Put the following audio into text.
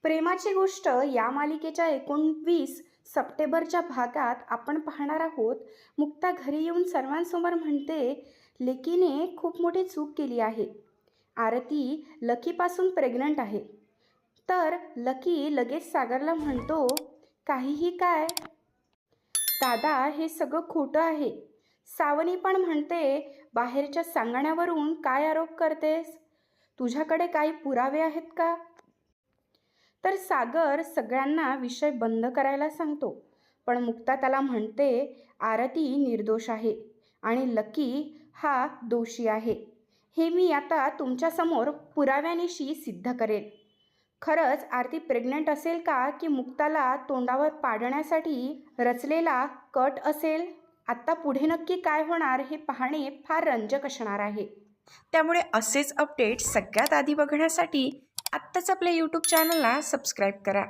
प्रेमाची गोष्ट या मालिकेच्या 29 सप्टेंबरच्या भागात आपण पाहणार आहोत. मुक्ता घरी येऊन सर्वांसमोर म्हणते, लेकीने खूप मोठी चूक केली आहे. आरती लकीपासून प्रेग्नंट आहे. तर लकी लगेच सागरला म्हणतो, काहीही काय दादा, हे सगळं खोटं आहे. सावनी पण म्हणते, बाहेरच्या सांगण्यावरून काय आरोप करतेस? तुझ्याकडे काही पुरावे आहेत का? तर सागर सगळ्यांना विषय बंद करायला सांगतो. पण मुक्ता त्याला म्हणते, आरती निर्दोष आहे आणि लकी हा दोषी आहे. हे मी आता तुमच्यासमोर पुराव्यानिशी सिद्ध करेल. खरंच आरती प्रेग्नंट असेल का, की मुक्ताला तोंडावर पाडण्यासाठी रचलेला कट असेल? आत्ता पुढे नक्की काय होणार हे पाहणे फार रंजक असणार आहे. त्यामुळे असेच अपडेट सगळ्यात आधी बघण्यासाठी आत्ताच आपल्या यूट्यूब चॅनलला सबस्क्राईब करा.